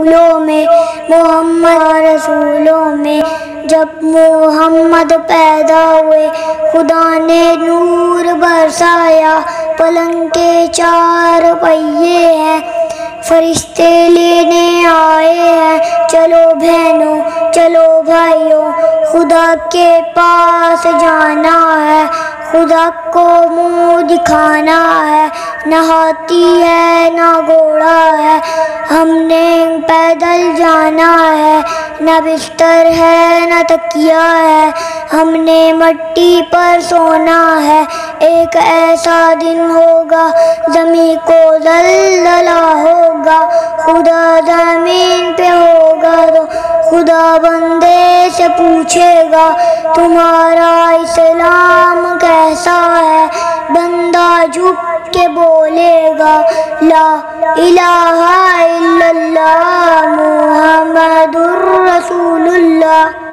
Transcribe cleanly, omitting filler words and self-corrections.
پھولوں میں، محمد رسولوں میں۔ جب محمد پیدا ہوئے خدا نے نور برسایا، پلنگ کے 4 پہیے ہیں، فرشتے لینے آئے ہیں۔ چلو بہنوں چلو بھائیوں، خدا کے پاس جانا ہے، خدا کو منہ دکھانا ہے۔ نہ ہاتھی ہے نہ گھوڑا ہے، ہم نے پیدل جانا ہے۔ نہ بستر ہے نہ تکیہ ہے، ہم نے مٹی پر سونا ہے۔ ایک ایسا دن ہوگا زمین کو زلزلہ ہوگا، خدا زمین پہ ہوگا تو خدا بندے سے پوچھے گا تمہارا اسلام کیسا ہے؟ بندہ جھک کے بولے گا لا الہ الا اللہ محمد الرسول اللہ۔